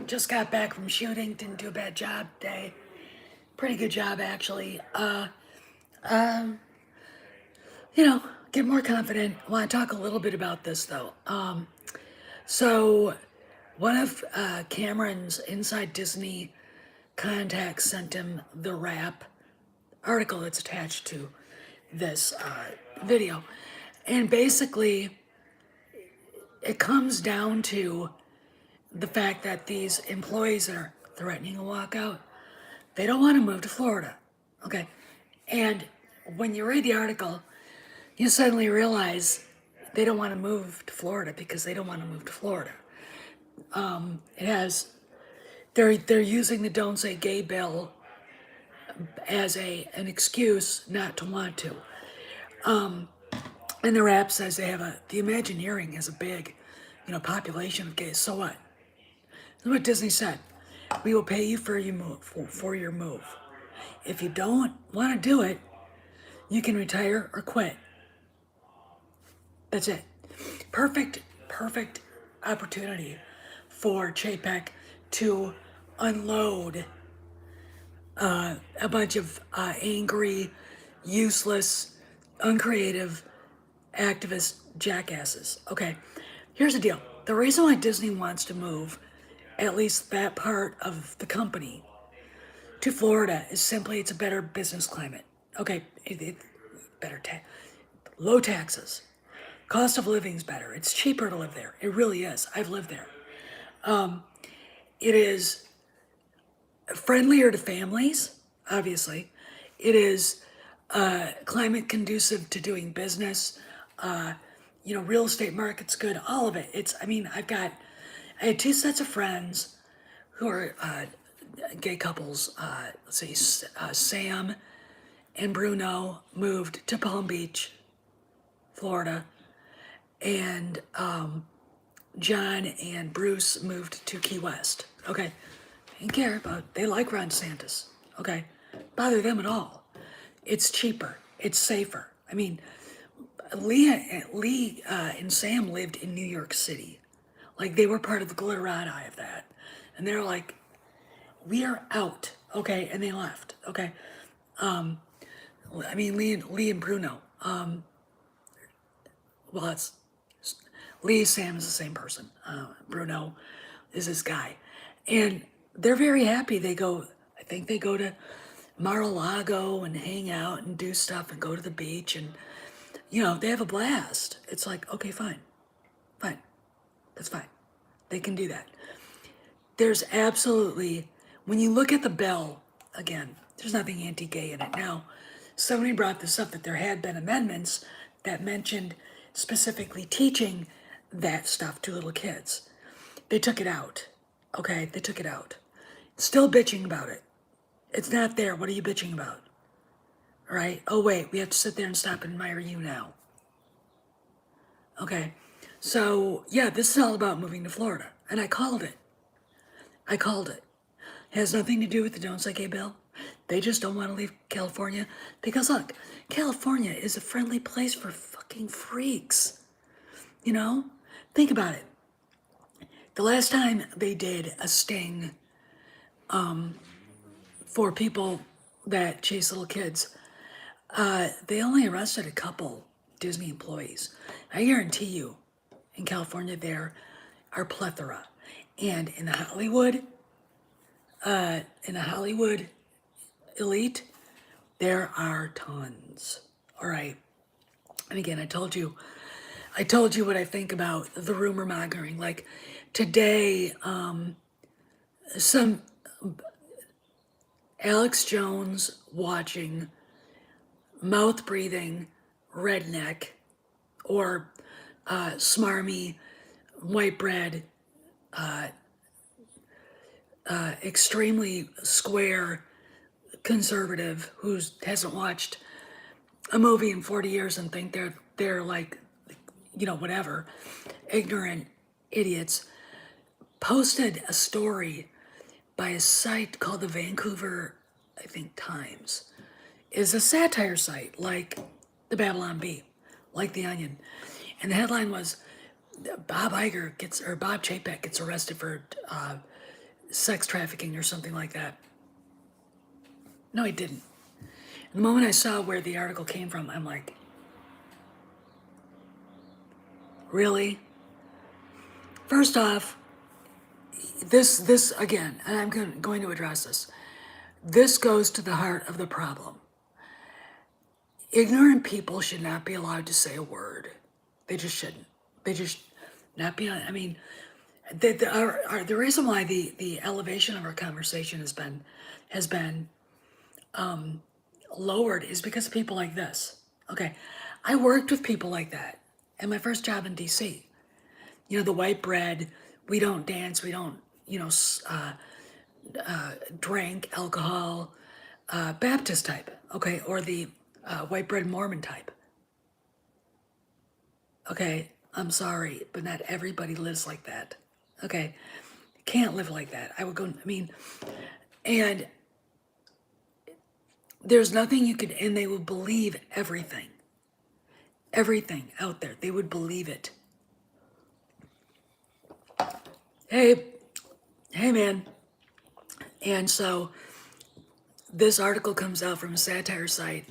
Just got back from shooting. Didn't do a bad job today. Pretty good job, actually. You know, get more confident. I want to talk a little bit about this, though. So, one of Cameron's Inside Disney contacts sent him the rap article that's attached to this video. And basically, it comes down to the fact that these employees that are threatening a walkout, they don't want to move to Florida. Okay. And when you read the article, you suddenly realize they don't want to move to Florida because they don't want to move to Florida. It has they're using the Don't Say Gay bill as an excuse not to want to. And the rap says the Imagineering has a big, population of gays. So what? This is what Disney said. We will pay you for your move. For your move. If you don't want to do it, you can retire or quit. That's it. Perfect opportunity for Chapek to unload a bunch of angry, useless, uncreative activist jackasses. Okay, here's the deal. The reason why Disney wants to move at least that part of the company to Florida is simply it's a better business climate. Okay, better low taxes. Cost of living's better. It's cheaper to live there. It really is. I've lived there. It is friendlier to families, obviously. It is climate conducive to doing business. Real estate market's good. All of it. I had two sets of friends who are gay couples. Let's see, Sam and Bruno moved to Palm Beach, Florida, and John and Bruce moved to Key West. Okay, didn't care about. They like Ron DeSantis. Okay, bother them at all. It's cheaper. It's safer. I mean, Lee and Sam lived in New York City. Like they were part of the glitterati of that, and they're like, we are out. Okay, and they left. Okay, Lee and Bruno. Well, it's Lee Sam is the same person. Bruno is this guy, and they're very happy. I think they go to Mar-a-Lago and hang out and do stuff and go to the beach, and they have a blast. It's like, okay, fine, that's fine. They can do that. There's absolutely, when you look at the bill again, there's nothing anti-gay in it. Now, somebody brought this up that there had been amendments that mentioned specifically teaching that stuff to little kids. They took it out. Okay, they took it out. Still bitching about it. It's not there. What are you bitching about? All right. Oh, wait, we have to sit there and stop and admire you now. Okay. So, yeah, this is all about moving to Florida. And I called it. It has nothing to do with the Don't Say Gay bill. They just don't want to leave California because, look, California is a friendly place for fucking freaks. Think about it. The last time they did a sting for people that chase little kids, they only arrested a couple Disney employees. I guarantee you, in California, there are plethora. And in the Hollywood elite, there are tons. All right. And again, I told you what I think about the rumor mongering. Like today, some Alex Jones watching mouth breathing redneck or smarmy white bread extremely square conservative who hasn't watched a movie in 40 years and think they're like whatever ignorant idiots posted a story by a site called the Vancouver, I think, Times. Is a satire site like the Babylon Bee, like The Onion. And the headline was Bob Chapek gets arrested for sex trafficking or something like that. No, he didn't. The moment I saw where the article came from, I'm like, really? First off, this again, and I'm going to address this. This goes to the heart of the problem. Ignorant people should not be allowed to say a word. They just shouldn't. They just not be on. I mean, the reason why the elevation of our conversation has been lowered is because of people like this. Okay, I worked with people like that at my first job in D.C. You know, the white bread. We don't dance. We don't. You know, drink alcohol. Baptist type. Okay, or the white bread Mormon type. Okay, I'm sorry, but not everybody lives like that. Okay, can't live like that. I would go. I mean, and there's nothing you could, and they would believe everything out there. They would believe it. Hey, hey, man. And so this article comes out from a satire site,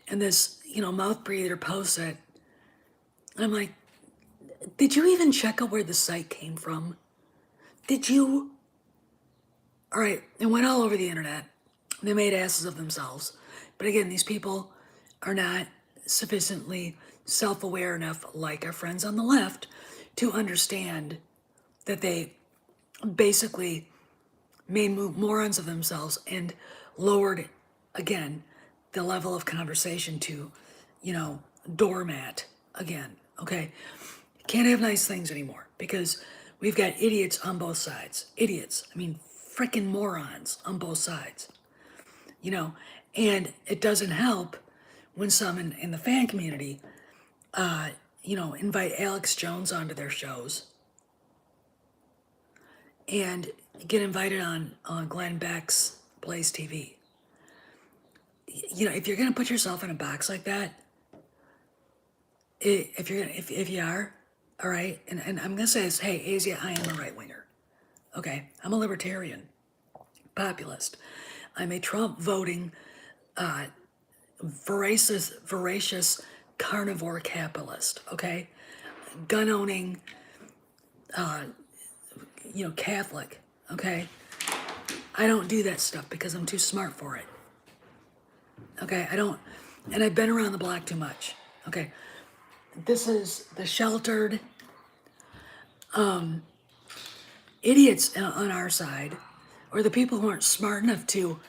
and this, you know, mouth breather posts it. I'm like, did you even check out where the site came from? Did you? All right, it went all over the internet. They made asses of themselves. But again, these people are not sufficiently self-aware enough, like our friends on the left, to understand that they basically made morons of themselves and lowered, again, the level of conversation to, you know, doormat again. Okay, can't have nice things anymore because we've got idiots on both sides. Idiots. I mean, freaking morons on both sides. You know, and it doesn't help when some in the fan community, you know, invite Alex Jones onto their shows and get invited on Glenn Beck's Blaze TV. You know, if you're gonna put yourself in a box like that, if you are, all right, and I'm gonna say this, hey, Asia, I am a right winger. Okay, I'm a libertarian, populist. I'm a Trump voting, voracious carnivore capitalist. Okay, gun owning, you know, Catholic. Okay, I don't do that stuff because I'm too smart for it. Okay, I don't, and I've been around the block too much. Okay, this is the sheltered idiots on our side, or the people who aren't smart enough to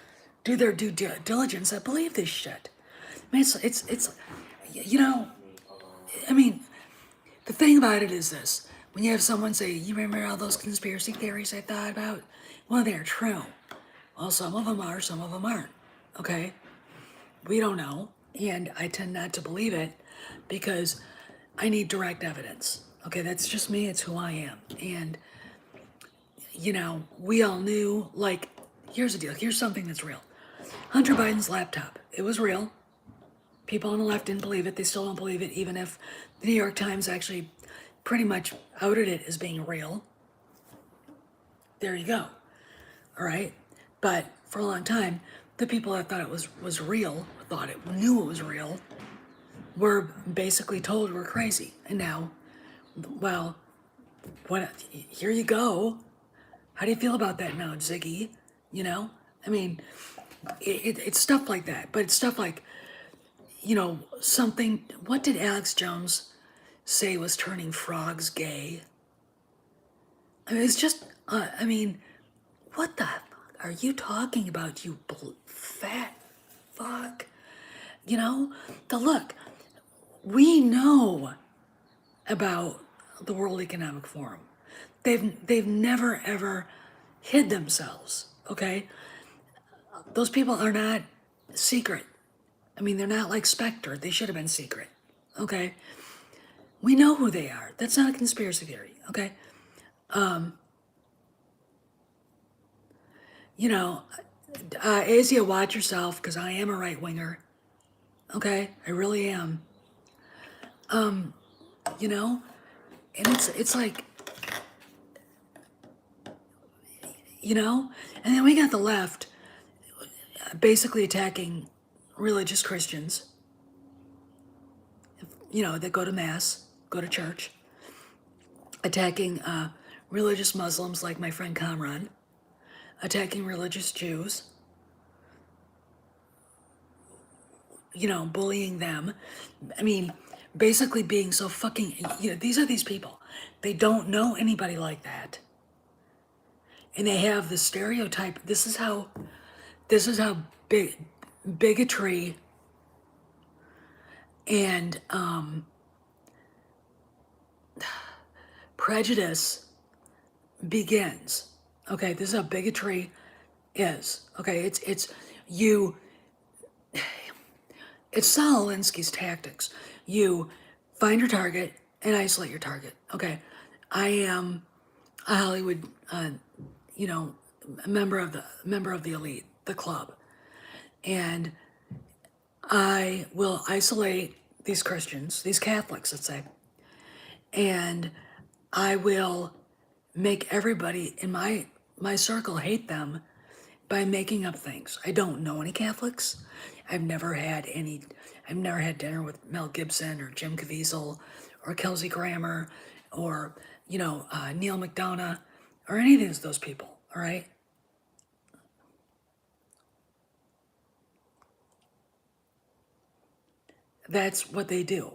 do their due diligence that believe this shit. I mean, it's, you know, I mean, the thing about it is this: when you have someone say, "You remember all those conspiracy theories I thought about?" Well, they're true. Well, some of them are, some of them aren't. Okay, we don't know, and I tend not to believe it because I need direct evidence. Okay, that's just me. It's who I am, and you know, we all knew. Like, here's the deal. Here's something that's real. Hunter Biden's laptop. It was real. People on the left didn't believe it. They still don't believe it, even if the New York Times actually pretty much outed it as being real. There you go. All right. But for a long time, the people that thought it was real, knew it was real, were basically told we're crazy. And now, well, what? Here you go. How do you feel about that now, Ziggy? You know, I mean, it's stuff like that. But it's stuff like, you know, something. What did Alex Jones say was turning frogs gay? I mean, it's just. I mean, what the fuck are you talking about, you fat fuck? You know, look. We know about the World Economic Forum. They've never ever hid themselves. Okay, those people are not secret. I mean, they're not like Spectre. They should have been secret. Okay, we know who they are. That's not a conspiracy theory. Okay, you know, Asia, watch yourself because I am a right winger. Okay, I really am. You know, and it's like, you know? And then we got the left basically attacking religious Christians, you know, that go to Mass, go to church, attacking religious Muslims like my friend Kamran, attacking religious Jews, you know, bullying them. I mean, basically being so fucking, you know, these are these people. They don't know anybody like that. And they have the stereotype. This is how bigotry and prejudice begins. Okay, this is how bigotry is. Okay, it's you. It's Saul Alinsky's tactics. You find your target and isolate your target. Okay, I am a Hollywood, you know, member of the elite, the club, and I will isolate these Christians, these Catholics, let's say, and I will make everybody in my circle hate them by making up things. I don't know any Catholics. I've never had dinner with Mel Gibson or Jim Caviezel or Kelsey Grammer or, you know, Neil McDonough or any of those people, all right? That's what they do.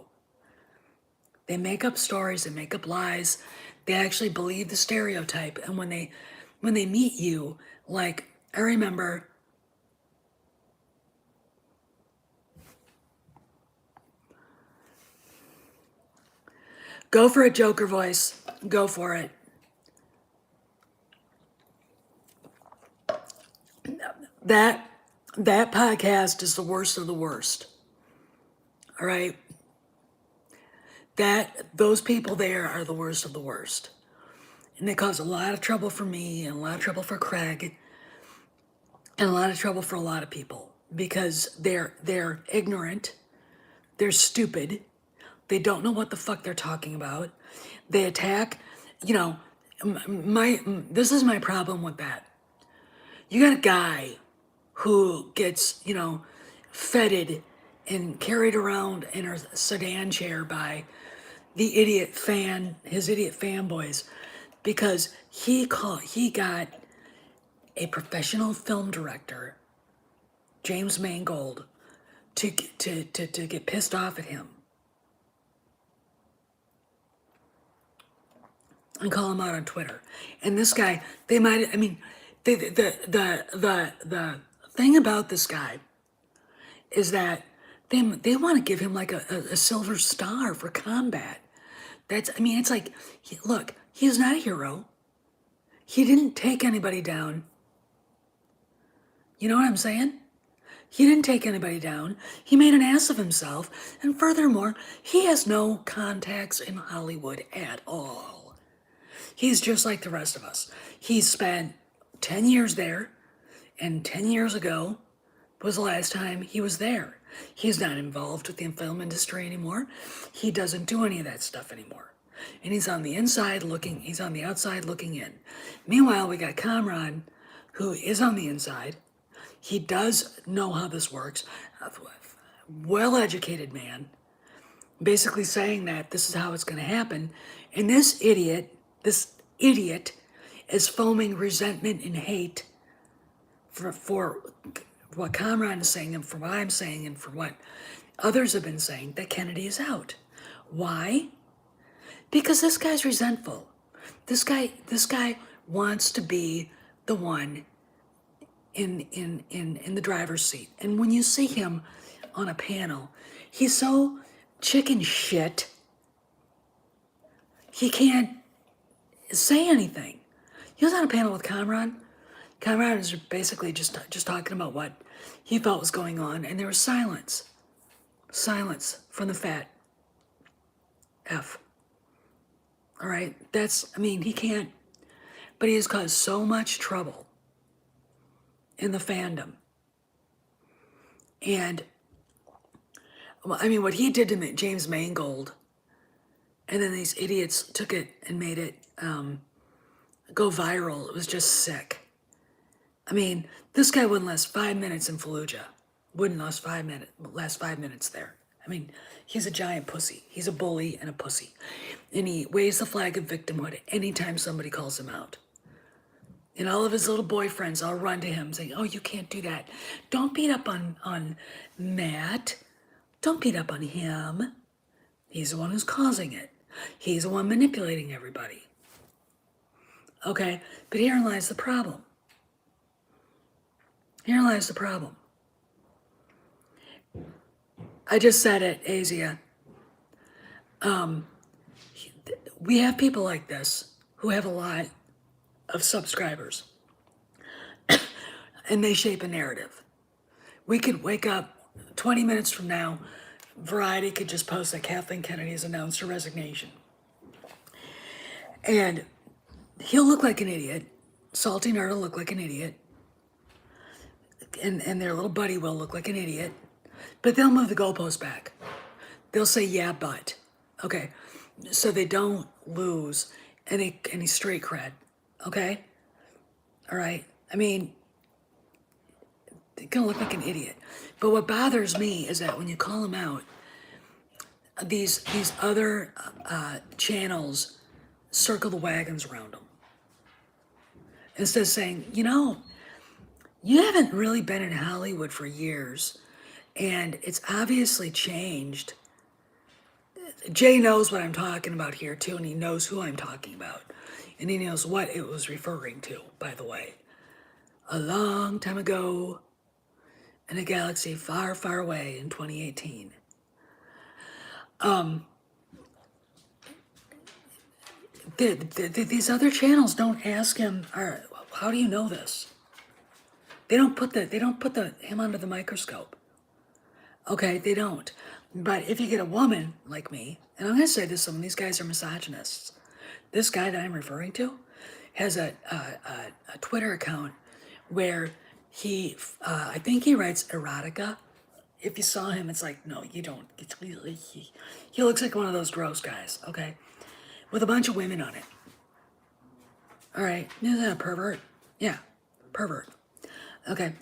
They make up stories, they make up lies. They actually believe the stereotype. And when they meet you, like I remember go for it, Joker voice. Go for it. That podcast is the worst of the worst. All right? Those people there are the worst of the worst. And they cause a lot of trouble for me and a lot of trouble for Craig and a lot of trouble for a lot of people because they're ignorant, they're stupid, they don't know what the fuck they're talking about. They attack, you know, this is my problem with that. You got a guy who gets, you know, feted and carried around in a sedan chair by his idiot fanboys because he got a professional film director, James Mangold, to get pissed off at him and call him out on Twitter. And this guy, the thing about this guy is that they want to give him like a silver star for combat. It's like, look, he's not a hero. He didn't take anybody down. You know what I'm saying? He didn't take anybody down. He made an ass of himself. And furthermore, he has no contacts in Hollywood at all. He's just like the rest of us. He spent 10 years there, and 10 years ago was the last time he was there. He's not involved with the film industry anymore. He doesn't do any of that stuff anymore. And he's on the outside looking in. Meanwhile, we got Kamran, who is on the inside. He does know how this works. A well-educated man, basically saying that this is how it's going to happen. And this idiot is foaming resentment and hate for what Kamran is saying and for what I'm saying and for what others have been saying, that Kennedy is out. Why? Because this guy's resentful. This guy wants to be the one in the driver's seat. And when you see him on a panel, he's so chicken shit, he can't say anything. He was on a panel with Kamran. Kamran was basically just talking about what he felt was going on, and there was silence from the fat F. All right, he can't, but he has caused so much trouble in the fandom. And what he did to James Mangold, and then these idiots took it and made it go viral. It was just sick. I mean, this guy wouldn't last 5 minutes in Fallujah. Wouldn't last 5 minutes there. I mean, he's a giant pussy. He's a bully and a pussy. And he waves the flag of victimhood anytime somebody calls him out. And all of his little boyfriends all run to him saying, oh, you can't do that. Don't beat up on Matt. Don't beat up on him. He's the one who's causing it. He's the one manipulating everybody. Okay, but herein lies the problem. Here lies the problem. I just said it, Asia. We have people like this who have a lot of subscribers, and they shape a narrative. We could wake up 20 minutes from now, Variety could just post that Kathleen Kennedy has announced her resignation. And he'll look like an idiot. Salty Nerd will look like an idiot. And their little buddy will look like an idiot. But they'll move the goalpost back. They'll say, yeah, but. Okay. So they don't lose any street cred. Okay? All right? I mean, they're going to look like an idiot. But what bothers me is that when you call them out, these other channels circle the wagons around them. Instead of saying, you haven't really been in Hollywood for years, and it's obviously changed. Jay knows what I'm talking about here, too, and he knows who I'm talking about. And he knows what it was referring to, by the way. A long time ago, in a galaxy far, far away in 2018. These other channels don't ask him, how do you know this? They don't put him under the microscope. Okay, they don't. But if you get a woman like me, and I'm going to say this, some of these guys are misogynists. This guy that I'm referring to has a Twitter account where he, I think he writes erotica. If you saw him, it's like, no, you don't. He looks like one of those gross guys, okay? With a bunch of women on it. All right, isn't that a pervert? Yeah, pervert. Okay.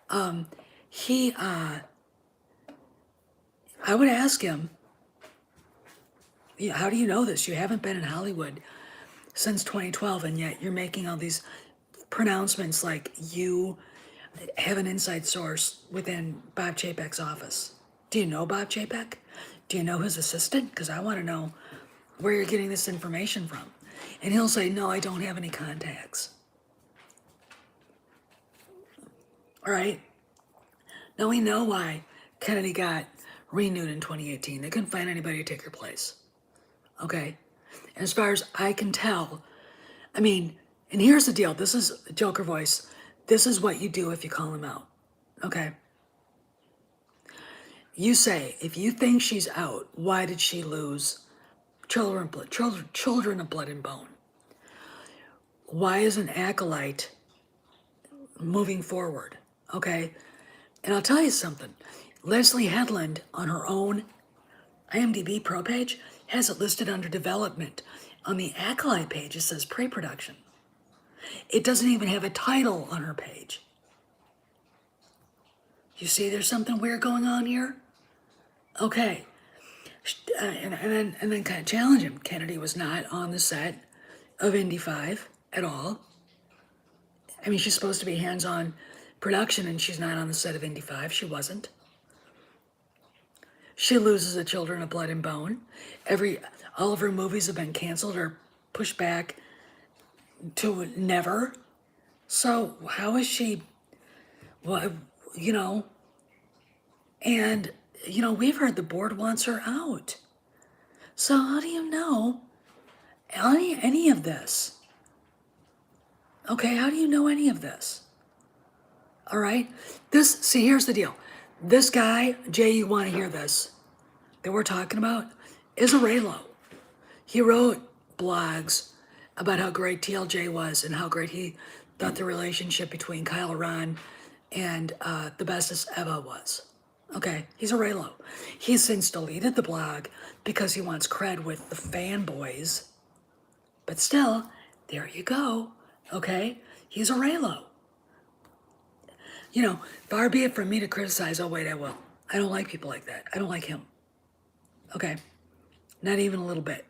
I would ask him, how do you know this? You haven't been in Hollywood since 2012, and yet you're making all these pronouncements like you have an inside source within Bob Chapek's office. Do you know Bob Chapek? Do you know his assistant? Because I want to know where you're getting this information from. And he'll say, no, I don't have any contacts. All right. Now we know why Kennedy got renewed in 2018. They couldn't find anybody to take her place. Okay. And as far as I can tell, I mean, and here's the deal. This is Joker voice. This is what you do if you call him out. Okay. You say, if you think she's out, why did she lose children of blood and bone? Why is an acolyte moving forward? Okay. And I'll tell you something. Leslie Headland, on her own IMDb pro page, has it listed under development. On the Acolyte page, it says pre-production. It doesn't even have a title on her page. You see there's something weird going on here? Okay. And then kind of challenge him. Kennedy was not on the set of Indy 5 at all. I mean, she's supposed to be hands-on production, and she's not on the set of Indy 5. She wasn't. She loses the children of blood and bone. All of her movies have been canceled or pushed back to never. So how is she, well, and, we've heard the board wants her out. So how do you know any of this? Okay, how do you know any of this? All right, here's the deal. This guy, Jay, you want to hear this, that we're talking about, is a Raylo. He wrote blogs about how great TLJ was and how great he thought the relationship between Kyle Ron and the bestest Eva was. Okay, he's a Raylo. He's since deleted the blog because he wants cred with the fanboys. But still, there you go. Okay, he's a Raylo. You know, far be it from me to criticize. Oh, wait, I will. I don't like people like that. I don't like him. Okay? Not even a little bit.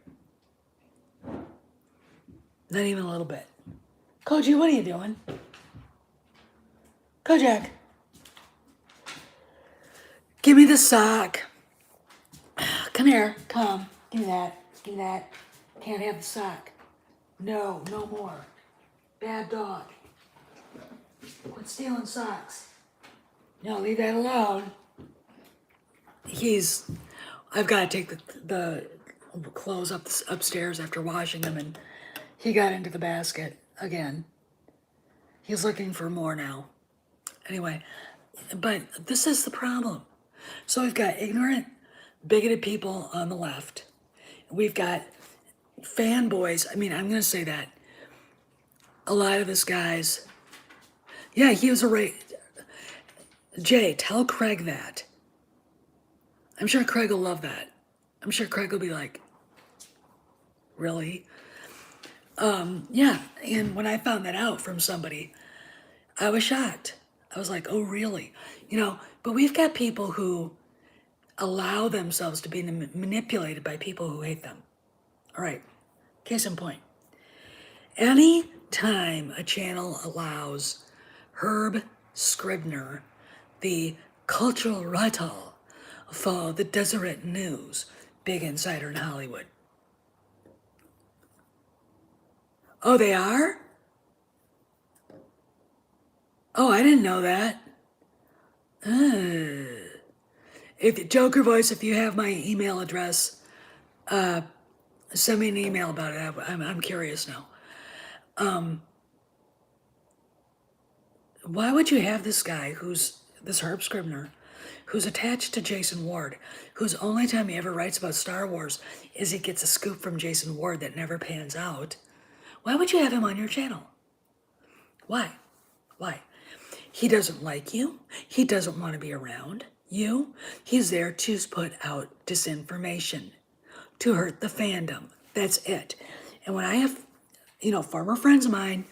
Not even a little bit. Koji, what are you doing? Kojak, give me the sock. Come here. Come. Give me that. Give me that. Can't have the sock. No, no more. Bad dog. Quit stealing socks. No, leave that alone. I've got to take the clothes upstairs after washing them, and he got into the basket again. He's looking for more now. Anyway, but this is the problem. So we've got ignorant, bigoted people on the left. We've got fanboys. I mean, I'm going to say that. A lot of this guys, yeah, he was a Jay, tell Craig that. I'm sure Craig will love that. I'm sure Craig will be like, really? Yeah, and when I found that out from somebody, I was shocked. I was like, oh, really? You know, but we've got people who allow themselves to be manipulated by people who hate them. All right, case in point. Any time a channel allows Herb Scribner, the cultural writer for the Deseret News, big insider in Hollywood. Oh, they are? Oh, I didn't know that. If Joker Voice, if you have my email address, send me an email about it. I'm curious now. Why would you have this guy who's this Herb Scribner, who's attached to Jason Ward, whose only time he ever writes about Star Wars is he gets a scoop from Jason Ward that never pans out? Why would you have him on your channel? Why? Why? He doesn't like you. He doesn't want to be around you. He's there to put out disinformation, to hurt the fandom. That's it. And when I have, former friends of mine,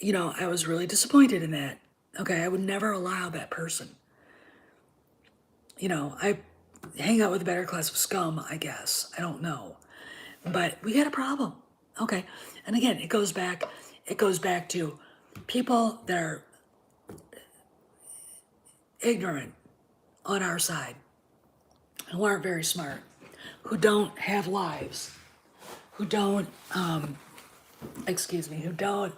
I was really disappointed in that. Okay, I would never allow that person. I hang out with a better class of scum, I guess. I don't know. But we got a problem. Okay. And again, it goes back to people that are ignorant on our side, who aren't very smart, who don't have lives, who don't, who don't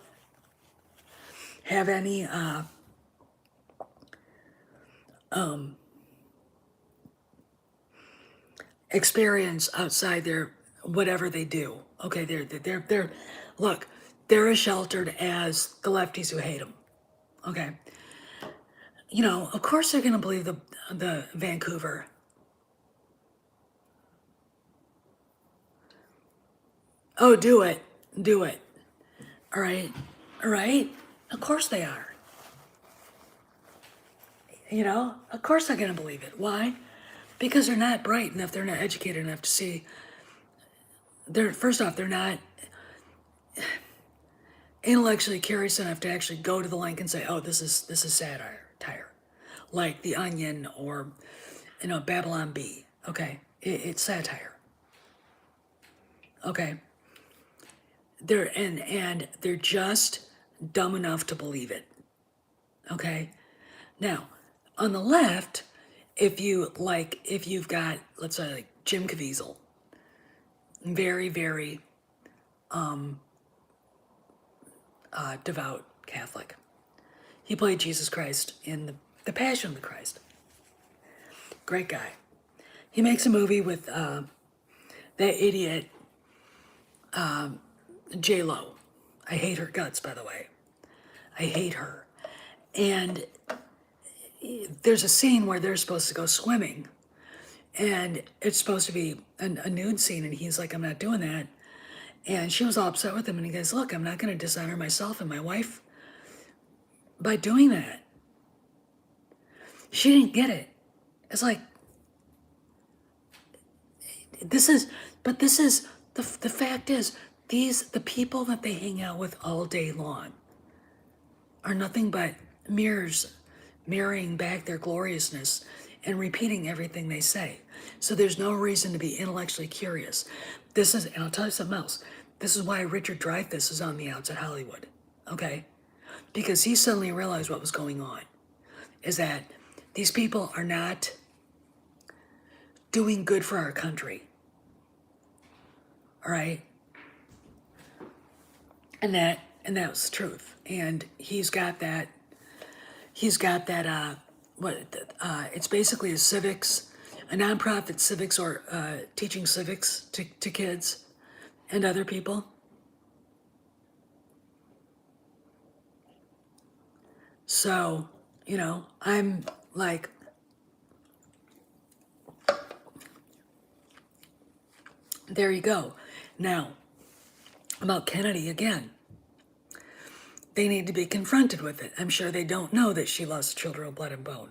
have any, experience outside their whatever they do. Okay, they're look, they're as sheltered as the lefties who hate them. Okay, of course they're gonna believe the Vancouver. Oh, do it. All right. Of course they are. Of course they're gonna believe it. Why? Because they're not bright enough. They're not educated enough to see. First off, they're not intellectually curious enough to actually go to the link and say, "Oh, this is satire," like The Onion or Babylon Bee. Okay, it's satire. Okay, they're just dumb enough to believe it. Okay, now on the left, if you've got, let's say, like Jim Caviezel, very, very devout Catholic. He played Jesus Christ in the Passion of the Christ. Great guy. He makes a movie with that idiot J-Lo. I hate her guts, by the way. I hate her. And there's a scene where they're supposed to go swimming, and it's supposed to be a nude scene, and he's like, "I'm not doing that." And she was all upset with him, and he goes, "Look, I'm not going to dishonor myself and my wife by doing that." She didn't get it. It's like, the fact is, the people that they hang out with all day long are nothing but mirrors mirroring back their gloriousness and repeating everything they say. So there's no reason to be intellectually curious. This is, and I'll tell you something else. This is why Richard Dreyfuss is on the outs at Hollywood, okay? Because he suddenly realized what was going on, is that these people are not doing good for our country, all right? And that was the truth. And he's got that, it's basically a nonprofit civics or teaching civics to kids and other people. So, I'm like, there you go. Now, about Kennedy again. They need to be confronted with it. I'm sure they don't know that she lost children of blood and bone.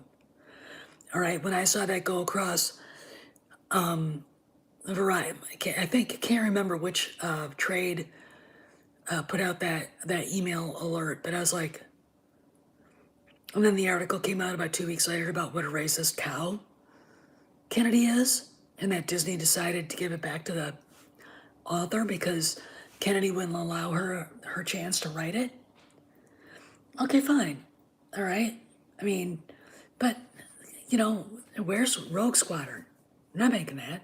All right, when I saw that go across a variety, I can't remember which trade put out that email alert, but I was like, and then the article came out about 2 weeks later about what a racist cow Kennedy is, and that Disney decided to give it back to the author because Kennedy wouldn't allow her chance to write it. Okay, fine. All right. I mean, but, where's Rogue Squadron? They're not making that.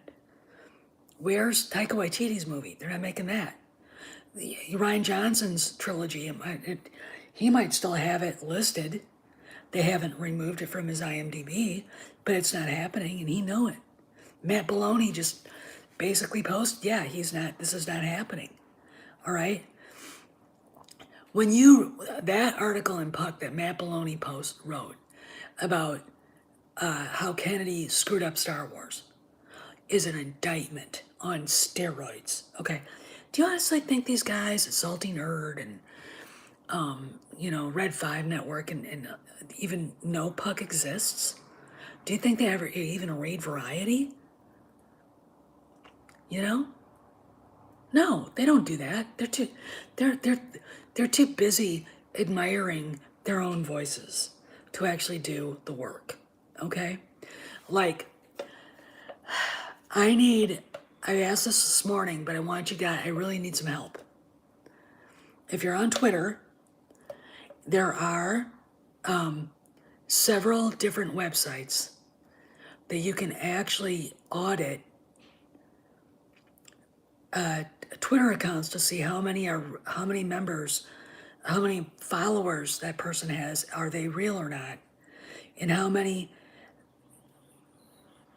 Where's Taika Waititi's movie? They're not making that. Ryan Johnson's trilogy, he might still have it listed. They haven't removed it from his IMDb, but it's not happening, and he know it. Matt Belloni just basically posted, yeah, this is not happening. All right? When that article in Puck that Matt Belloni wrote about how Kennedy screwed up Star Wars is an indictment on steroids, okay? Do you honestly think these guys at Salty Nerd and, Red 5 Network and even know Puck exists? Do you think they ever even read Variety? No, they don't do that. They're too busy admiring their own voices to actually do the work. Okay? Like, I asked this morning, but I really need some help. If you're on Twitter, there are several different websites that you can actually audit Twitter accounts to see how many members, how many followers that person has, are they real or not, and how many.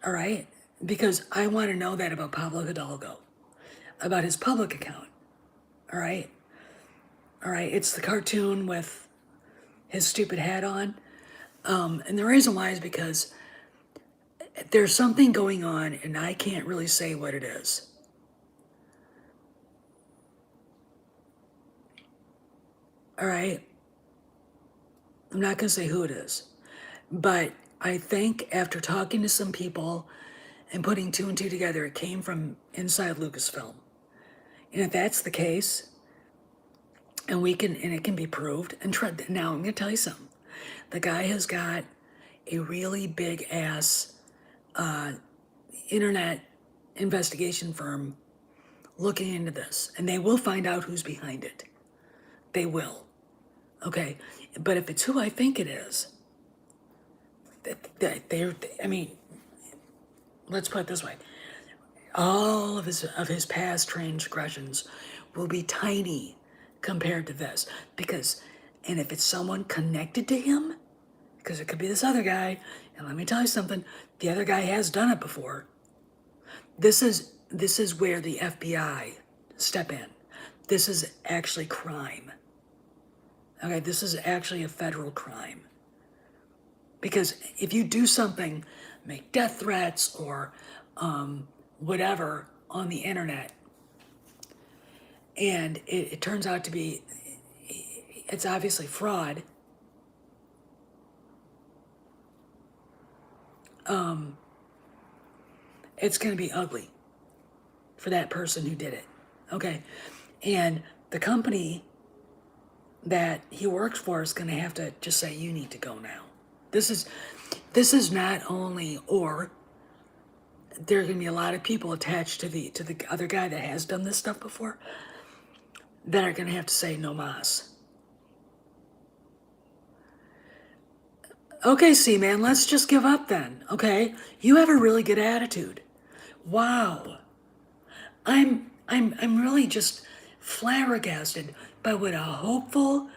All right, because I want to know that about Pablo Hidalgo, about his public account. All right, it's the cartoon with his stupid hat on, and the reason why is because there's something going on, and I can't really say what it is. All right. I'm not going to say who it is, but I think after talking to some people and putting 2 and 2 together, it came from inside Lucasfilm. And if that's the case, and it can be proved, now I'm going to tell you something. The guy has got a really big ass internet investigation firm looking into this, and they will find out who's behind it. They will. Okay, but if it's who I think it is, let's put it this way: all of his past transgressions will be tiny compared to this, and if it's someone connected to him, because it could be this other guy, and let me tell you something, the other guy has done it before. This is where the FBI step in. This is actually crime. Okay, this is actually a federal crime. Because if you do something, make death threats or whatever on the internet, and it turns out to be, it's obviously fraud, it's going to be ugly for that person who did it. Okay, and the company that he works for is going to have to just say, you need to go now. This is not only, or there are going to be a lot of people attached to the other guy that has done this stuff before that are going to have to say no mas. Okay, C-Man, let's just give up then, okay? You have a really good attitude. Wow. I'm really just flabbergasted by what a hopeful,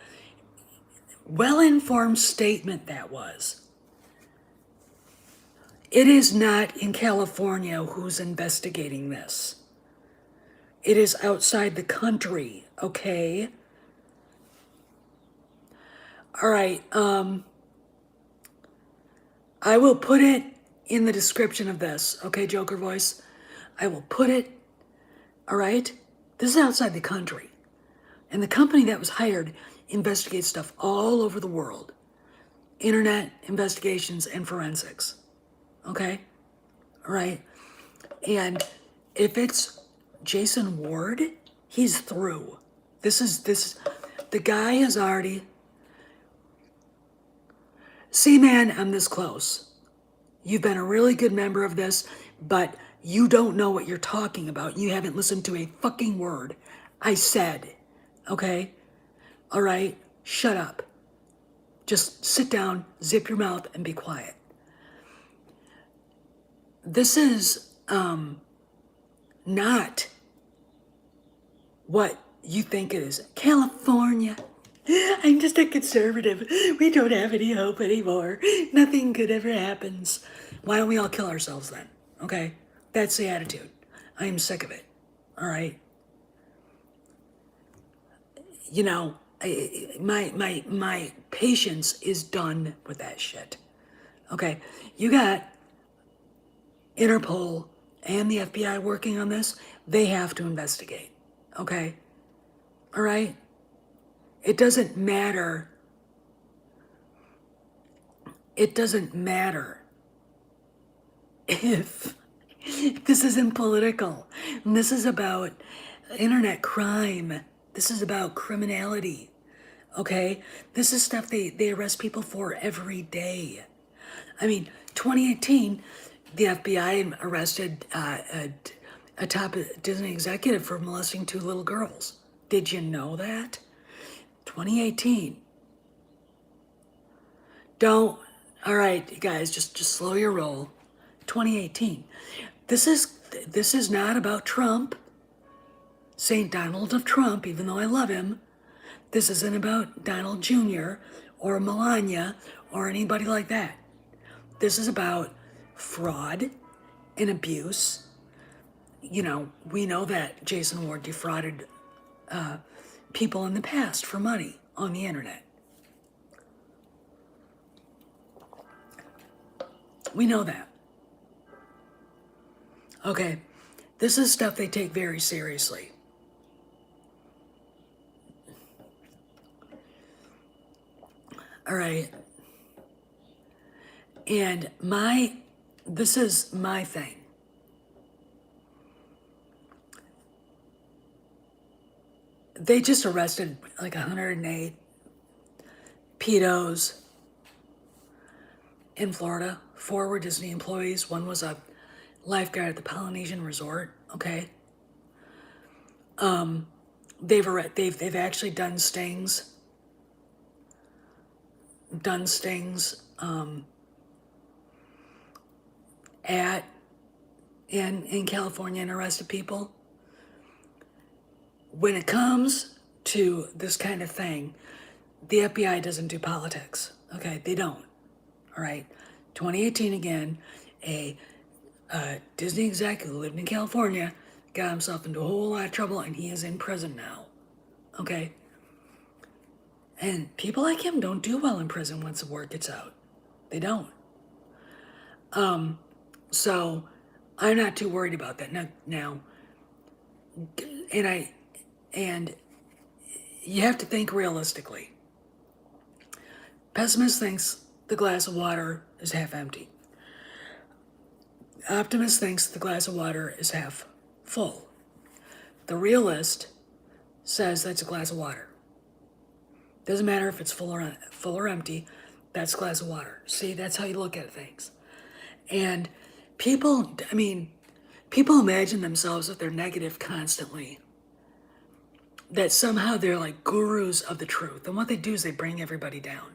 well-informed statement that was. It is not in California who's investigating this. It is outside the country, okay? All right, I will put it in the description of this, okay, Joker Voice? I will put it, all right? This is outside the country. And the company that was hired investigates stuff all over the world. Internet investigations and forensics, okay? All right? And if it's Jason Ward, he's through. The guy has already, C-Man, I'm this close. You've been a really good member of this, but you don't know what you're talking about. You haven't listened to a fucking word I said, okay? All right? Shut up. Just sit down, zip your mouth, and be quiet. This is not what you think it is. California. I'm just a conservative. We don't have any hope anymore. Nothing good ever happens. Why don't we all kill ourselves then? Okay? That's the attitude. I am sick of it. All right? You know, my patience is done with that shit. Okay? You got Interpol and the FBI working on this. They have to investigate. Okay? All right? It doesn't matter. It doesn't matter if this isn't political. And this is about internet crime. This is about criminality. Okay? This is stuff they arrest people for every day. I mean, 2018, the FBI arrested a top Disney executive for molesting 2 little girls. Did you know that? 2018. Don't, all right, you guys, just slow your roll. 2018. This is not about Trump, St. Donald of Trump, even though I love him. This isn't about Donald Jr. or Melania or anybody like that. This is about fraud and abuse. You know, we know that Jason Ward defrauded people in the past for money on the internet. We know that. Okay, this is stuff they take very seriously. All right. And this is my thing. They just arrested like 108 pedos in Florida. 4 were Disney employees. 1 was a lifeguard at the Polynesian Resort. Okay. They've actually done stings. In California and arrested people. When it comes to this kind of thing, the FBI doesn't do politics. Okay, they don't. All right. 2018 again, a Disney exec who lived in California got himself into a whole lot of trouble and he is in prison now. Okay. And people like him don't do well in prison once the word gets out. They don't. So I'm not too worried about that now. And you have to think realistically. Pessimist thinks the glass of water is half empty. Optimist thinks the glass of water is half full. The realist says that's a glass of water. Doesn't matter if it's full or empty. That's a glass of water. See, that's how you look at things. And people, I mean, people imagine themselves if they're negative constantly, that somehow they're like gurus of the truth. And what they do is they bring everybody down.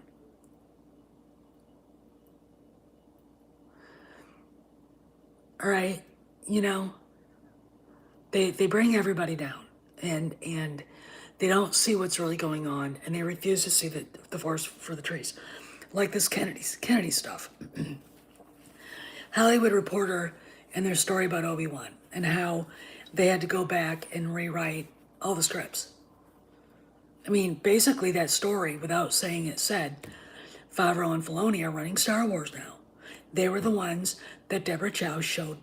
All right? You know, they bring everybody down, and they don't see what's really going on, and they refuse to see the forest for the trees. Like this Kennedy stuff. Hollywood Reporter and their story about Obi-Wan and how they had to go back and rewrite all the scripts. I mean, basically that story, without saying it, said Favreau and Filoni are running Star Wars now. They were the ones that Deborah Chow showed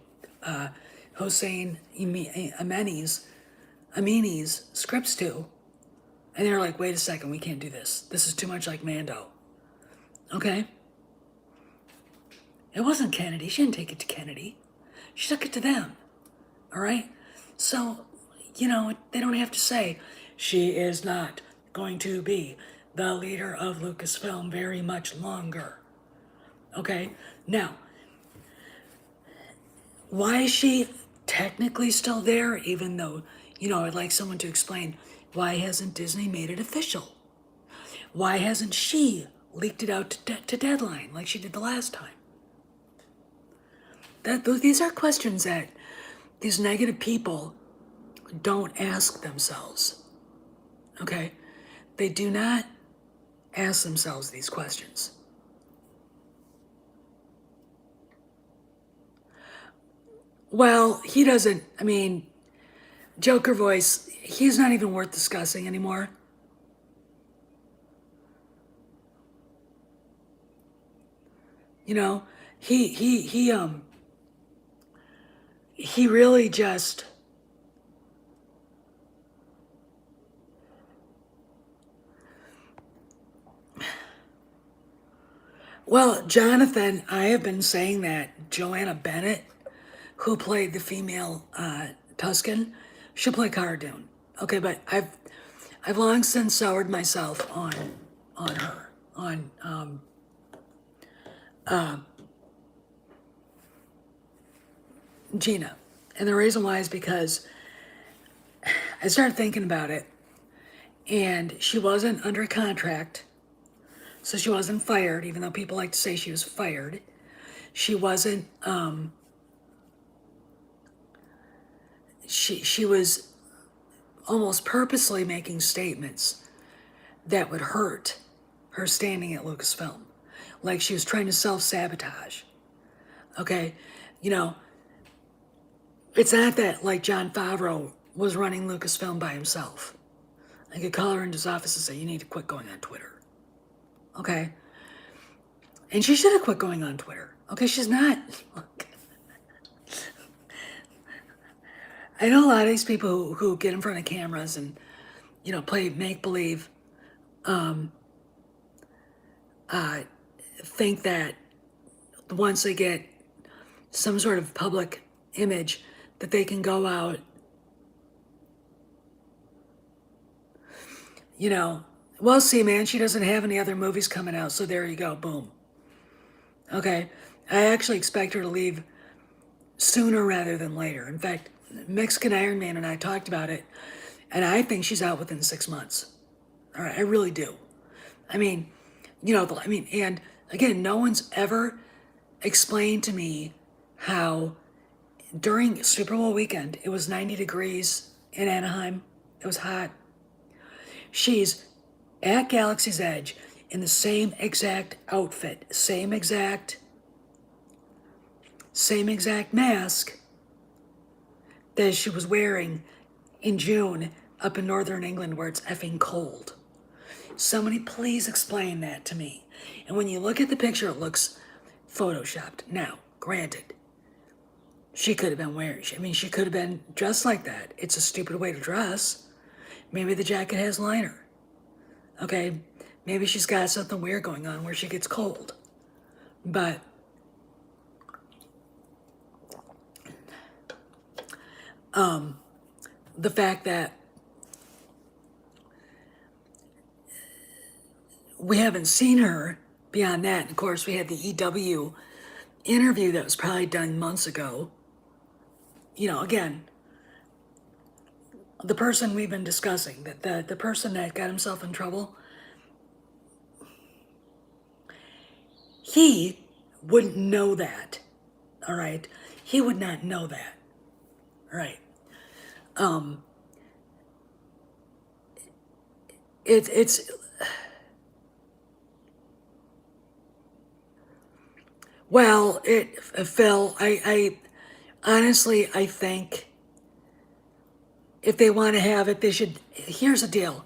Hossein Amini's scripts to. And they were like, wait a second, we can't do this. This is too much like Mando. Okay? It wasn't Kennedy. She didn't take it to Kennedy. She took it to them. All right? So, you know, they don't have to say, she is not going to be the leader of Lucasfilm very much longer. Okay? Now, why is she technically still there, even though, you know, I'd like someone to explain, why hasn't Disney made it official? Why hasn't she leaked it out to Deadline like she did the last time? These are questions that these negative people don't ask themselves. Okay? They do not ask themselves these questions. Well, he doesn't, I mean, Joker voice, he's not even worth discussing anymore. You know, he really just, well, Jonathan, I have been saying that Joanna Bennett, who played the female Tusken, should play Cara Dune. Okay, but I've long since soured myself on her, on Gina. And the reason why is because I started thinking about it, and she wasn't under contract, so she wasn't fired, even though people like to say she was fired. She wasn't, she was almost purposely making statements that would hurt her standing at Lucasfilm. Like she was trying to self-sabotage. Okay? You know, it's not that like Jon Favreau was running Lucasfilm by himself. I could call her into his office and say, you need to quit going on Twitter. Okay? And she should have quit going on Twitter. Okay, she's not. I know a lot of these people who get in front of cameras and, you know, play make-believe, think that once they get some sort of public image that they can go out, you know, well, see, man, she doesn't have any other movies coming out, so there you go, boom. Okay, I actually expect her to leave sooner rather than later. In fact, Mexican Iron Man and I talked about it, and I think she's out within 6 months. All right, I really do. I mean, you know, and again, no one's ever explained to me how during Super Bowl weekend, it was 90 degrees in Anaheim. It was hot. She's at Galaxy's Edge in the same exact outfit, same exact mask that she was wearing in June up in northern England where it's effing cold. Somebody please explain that to me. And when you look at the picture, it looks photoshopped. Now, granted, she could have been wearing, she could have been dressed like that. It's a stupid way to dress. Maybe the jacket has liner. Okay, maybe she's got something weird going on where she gets cold. But the fact that we haven't seen her beyond that, of course, we had the EW interview that was probably done months ago. Again, the person we've been discussing, the person that got himself in trouble, he wouldn't know that. All right, he would not know that. All right. It's well, Phil, I honestly, I think if they want to have it, they should. Here's the deal.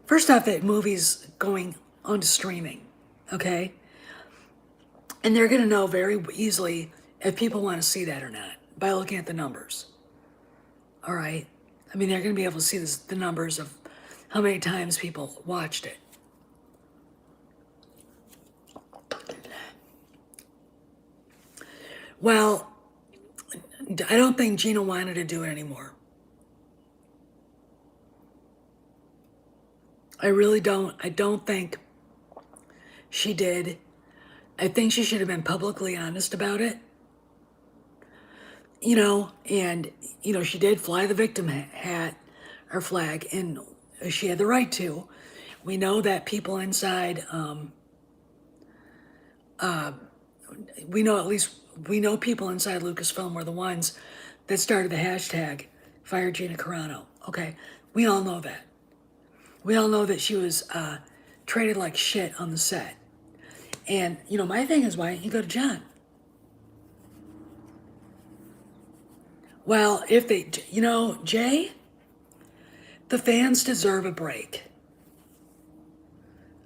First off, that movie's going onto streaming, okay? And they're going to know very easily if people want to see that or not by looking at the numbers. All right? I mean, they're going to be able to see the numbers of how many times people watched it. Well, I don't think Gina wanted to do it anymore. I really don't. I don't think she did. I think she should have been publicly honest about it. And, she did fly the victim hat or flag, and she had the right to. We know that people inside, we know people inside Lucasfilm were the ones that started the hashtag Fire Gina Carano. Okay, we all know that. We all know that she was treated like shit on the set. And, my thing is, why don't you go to John? Well, if they, Jay, the fans deserve a break.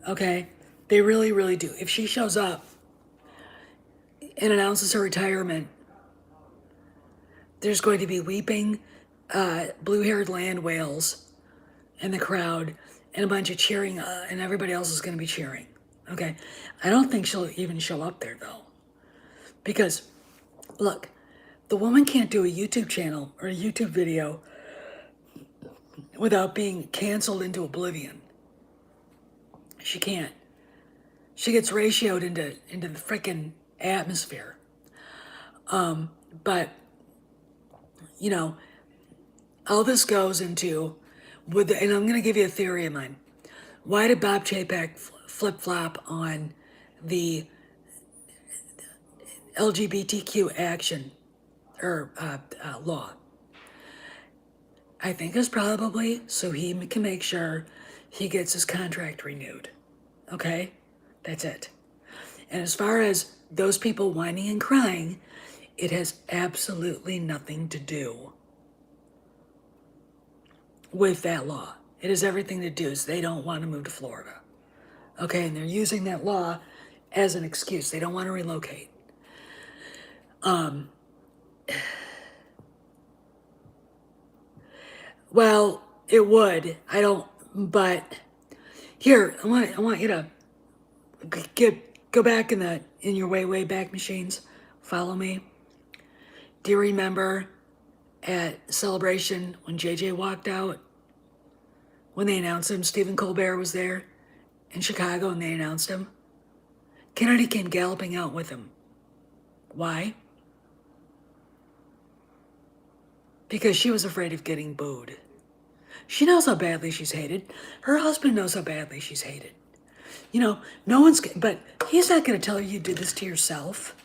Okay? They really, really do. If she shows up and announces her retirement, there's going to be weeping, blue-haired land whales in the crowd and a bunch of cheering, and everybody else is going to be cheering. Okay? I don't think she'll even show up there, though. Because, look, the woman can't do a YouTube channel or a YouTube video without being canceled into oblivion. She can't. She gets ratioed into the freaking atmosphere. But, all this goes into, and I'm going to give you a theory of mine. Why did Bob Chapek flip-flop on the LGBTQ action or law? I think it's probably so he can make sure he gets his contract renewed. Okay? That's it. And as far as those people whining and crying, it has absolutely nothing to do with that law. It has everything to do is they don't want to move to Florida. Okay? And they're using that law as an excuse. They don't want to relocate. Well, it would. I don't. But here, I want you to go back in your way back machines. Follow me. Do you remember at Celebration when JJ walked out? When they announced him, Stephen Colbert was there in Chicago, and they announced him. Kennedy came galloping out with him. Why? Because she was afraid of getting booed. She knows how badly she's hated. Her husband knows how badly she's hated. No one's, but he's not going to tell you did this to yourself.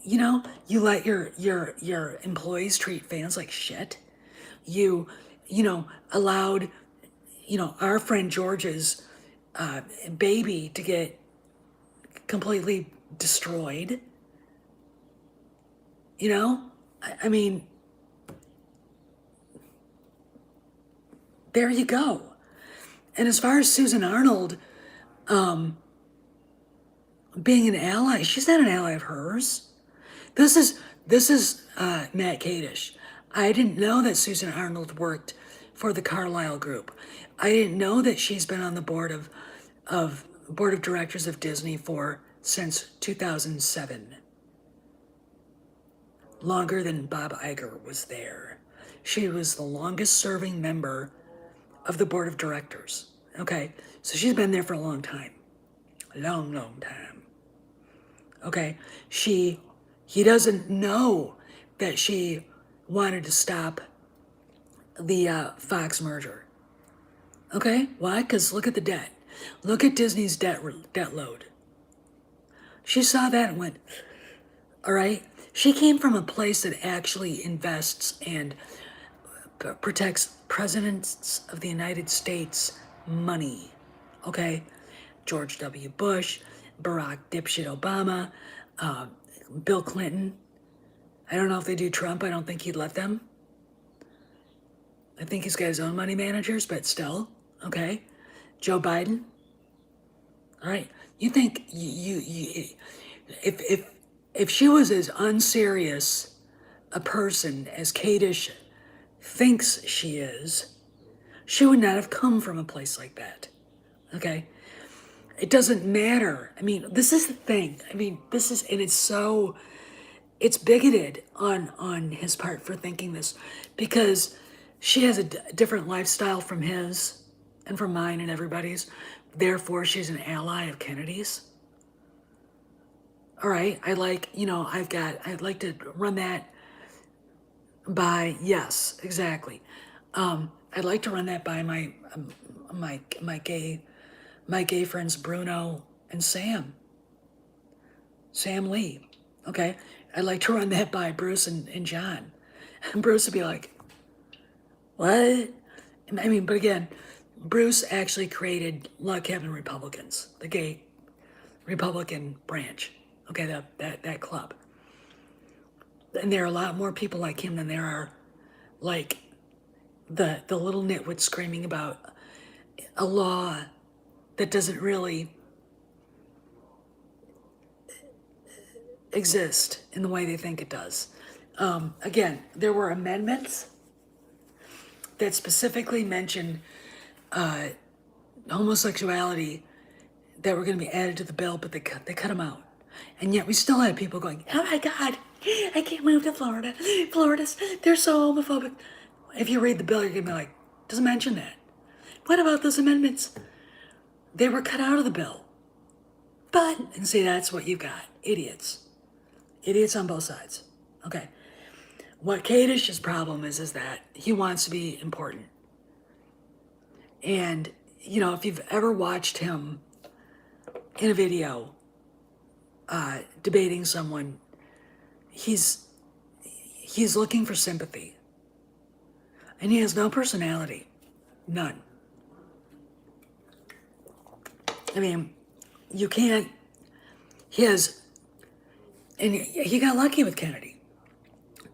You let your employees treat fans like shit. You allowed, our friend George's baby to get completely destroyed. I mean, there you go. And as far as Susan Arnold being an ally, she's not an ally of hers. This is Matt Kadish. I didn't know that Susan Arnold worked for the Carlyle Group. I didn't know that she's been on the board of directors of Disney since 2007. Longer than Bob Iger was there. She was the longest serving member of the board of directors. Okay, so she's been there for a long time. long, long time. Okay, he doesn't know that she wanted to stop the Fox merger. Okay, why? Because look at the debt. Look at Disney's debt load. She saw that and went, all right. She came from a place that actually invests and protects presidents of the United States money. Okay, George W. Bush, Barack dipshit Obama, Bill Clinton. I don't know if they do Trump. I don't think he'd let them. I think he's got his own money managers, but still, okay. Joe Biden. All right. You think if she was as unserious a person as Kadish thinks she is, she would not have come from a place like that. Okay. It doesn't matter. I mean, this is the thing. I mean, this is, and it's bigoted on his part for thinking this, because she has a different lifestyle from his and from mine and everybody's. Therefore, she's an ally of Kennedy's. All right, I'd like to run that by, yes, exactly. I'd like to run that by my gay friends Bruno and Sam Lee. Okay, I'd like to run that by Bruce and John. And Bruce would be like, what? I mean, but again, Bruce actually created Log Cabin Republicans, the gay Republican branch. Okay, that club. And there are a lot more people like him than there are like the little nitwit screaming about a law that doesn't really exist in the way they think it does. Again, there were amendments that specifically mentioned homosexuality that were going to be added to the bill, but they cut them out. And yet we still had people going, oh my God, I can't move to Florida. They're so homophobic. If you read the bill, you're going to be like, doesn't mention that. What about those amendments? They were cut out of the bill. But, and see, that's what you've got. Idiots. Idiots on both sides. Okay. What Kadish's problem is that he wants to be important. And, you know, if you've ever watched him in a video debating someone, he's looking for sympathy. And he has no personality. None. I mean, you can't, and he got lucky with Kennedy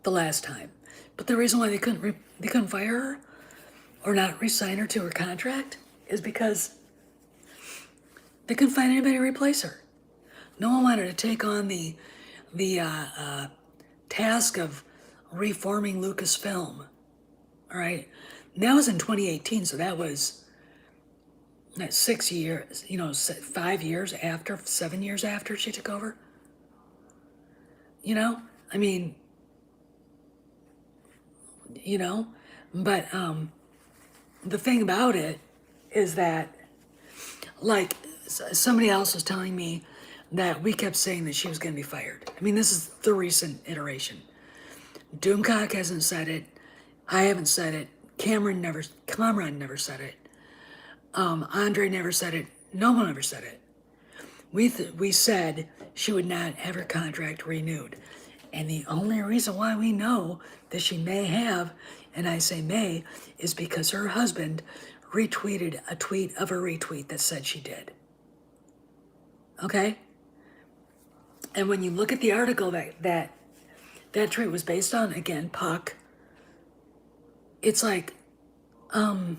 the last time. But the reason why they couldn't fire her or not re-sign her to her contract is because they couldn't find anybody to replace her. No one wanted to take on the task of reforming Lucasfilm. All right, and that was in 2018, so that was 6 years, 5 years after, 7 years after she took over. I mean, but the thing about it is that, like, somebody else was telling me that we kept saying that she was going to be fired. I mean, this is the recent iteration. Doomcock hasn't said it. I haven't said it. Cameron never said it. Andre never said it. No one ever said it. We said she would not have her contract renewed. And the only reason why we know that she may have, and I say may, is because her husband retweeted a tweet of a retweet that said she did. Okay? And when you look at the article that tweet was based on, again, Puck, it's like, you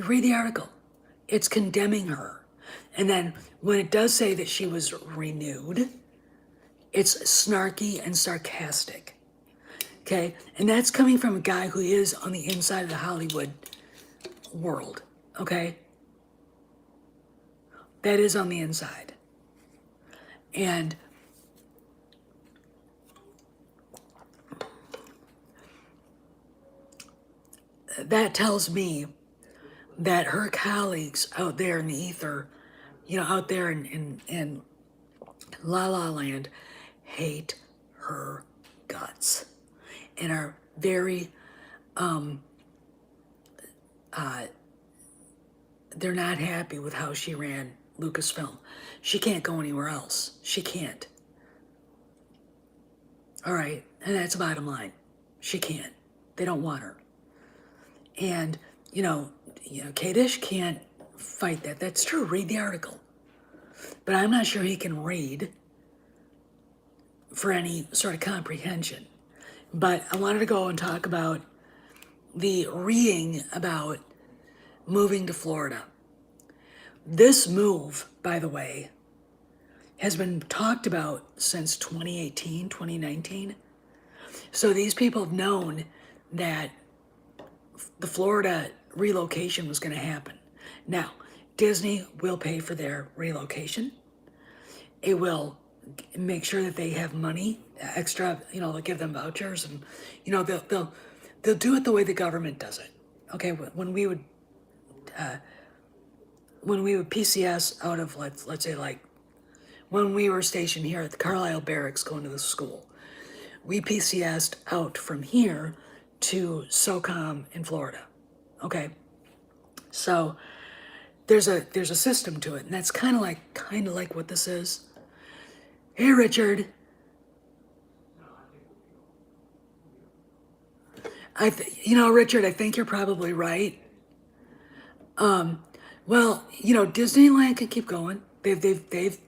read the article. It's condemning her. And then when it does say that she was renewed, it's snarky and sarcastic. Okay? And that's coming from a guy who is on the inside of the Hollywood world. Okay? That is on the inside. And that tells me that her colleagues out there in the ether, out there in La La Land, hate her guts and are very, they're not happy with how she ran Lucasfilm. She can't go anywhere else. She can't. All right, and that's the bottom line. She can't. They don't want her. And, Kadish can't fight that. That's true. Read the article. But I'm not sure he can read for any sort of comprehension. But I wanted to go and talk about the reading about moving to Florida. This move, by the way, has been talked about since 2018, 2019. So these people have known that the Florida relocation was going to happen. Now, Disney will pay for their relocation. It will make sure that they have money extra, they'll give them vouchers, and they'll do it the way the government does it. Okay, when we would PCS out of let's say, like when we were stationed here at the Carlisle Barracks going to the school, we PCS'd out from here to SOCOM in Florida. Okay, so there's a system to it, and that's kind of like what this is. Hey, Richard. Richard, I think you're probably right. Well, Disneyland can keep going. They've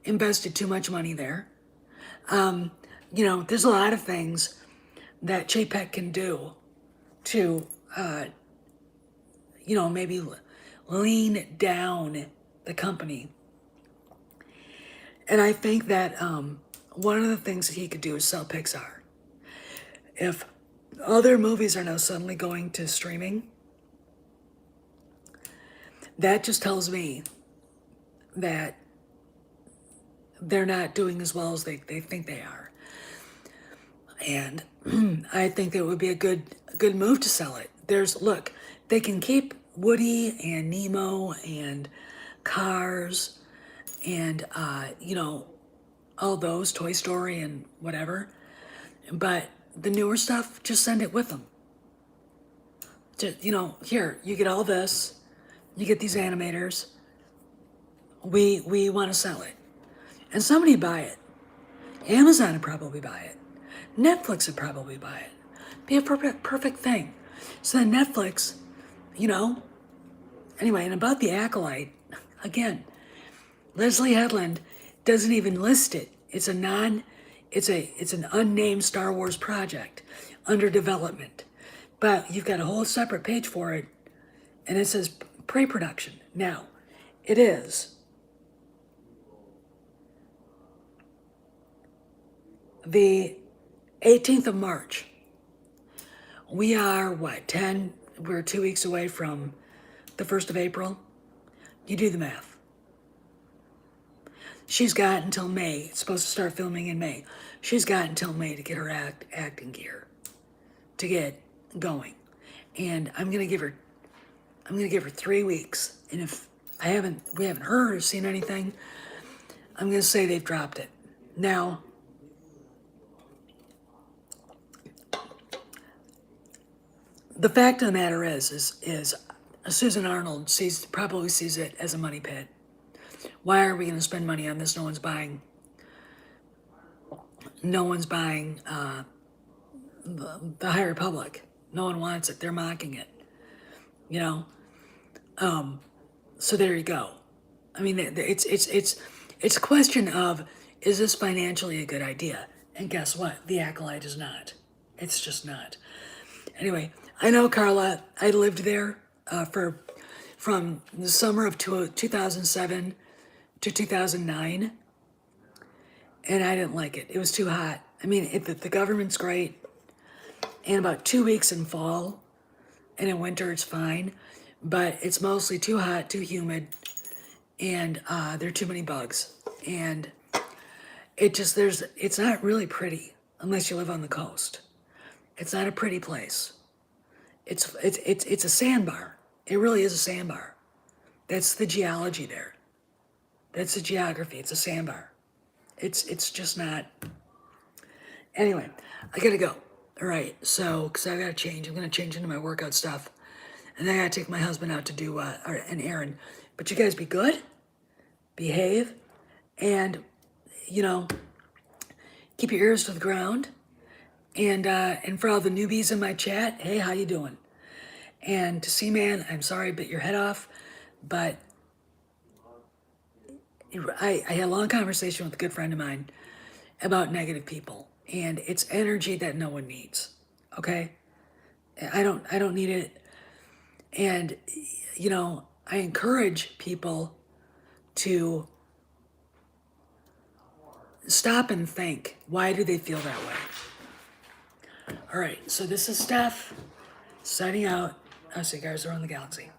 invested too much money there. There's a lot of things that Chapek can do to, maybe lean down the company. And I think that one of the things that he could do is sell Pixar. If other movies are now suddenly going to streaming, that just tells me that they're not doing as well as they think they are. And I think that it would be a good move to sell it. Look, they can keep Woody and Nemo and Cars and, all those, Toy Story and whatever. But the newer stuff, just send it with them. Here, you get all this. You get these animators. We want to sell it. And somebody buy it. Amazon would probably buy it. Netflix would probably buy it. Be a perfect thing. So then Netflix, anyway, and about the Acolyte, again, Leslie Headland doesn't even list it. It's an unnamed Star Wars project under development. But you've got a whole separate page for it, and it says pre-production. Now, it is the 18th of March. We are, we're 2 weeks away from the 1st of April. You do the math. She's got until May. It's supposed to start filming in May. She's got until May to get her acting gear, to get going. And I'm gonna give her 3 weeks. And if we haven't heard or seen anything, I'm gonna say they've dropped it. Now, the fact of the matter is Susan Arnold probably sees it as a money pit. Why are we going to spend money on this? No one's buying the High Republic. No one wants it. They're mocking it. So there you go. I mean, it's a question of, is this financially a good idea? And guess what? The Acolyte is not. It's just not. Anyway, I know, Carla. I lived there from the summer of 2007 to 2009, and I didn't like it. It was too hot. I mean, the government's great, and about 2 weeks in fall, and in winter it's fine, but it's mostly too hot, too humid, and there are too many bugs, and it's not really pretty unless you live on the coast. It's not a pretty place. It's a sandbar. It really is a sandbar. That's the geology there. That's the geography. It's a sandbar. It's just not. Anyway, I gotta go. All right, so because I gotta change, I'm gonna change into my workout stuff, and then I gotta take my husband out to do an errand. But you guys be good, behave, and you know, keep your ears to the ground. And for all the newbies in my chat, hey, how you doing? And to C-Man, I'm sorry I bit your head off, but I had a long conversation with a good friend of mine about negative people, and it's energy that no one needs. Okay, I don't need it, and I encourage people to stop and think. Why do they feel that way? All right, so this is Steph signing out. Cigars around the galaxy.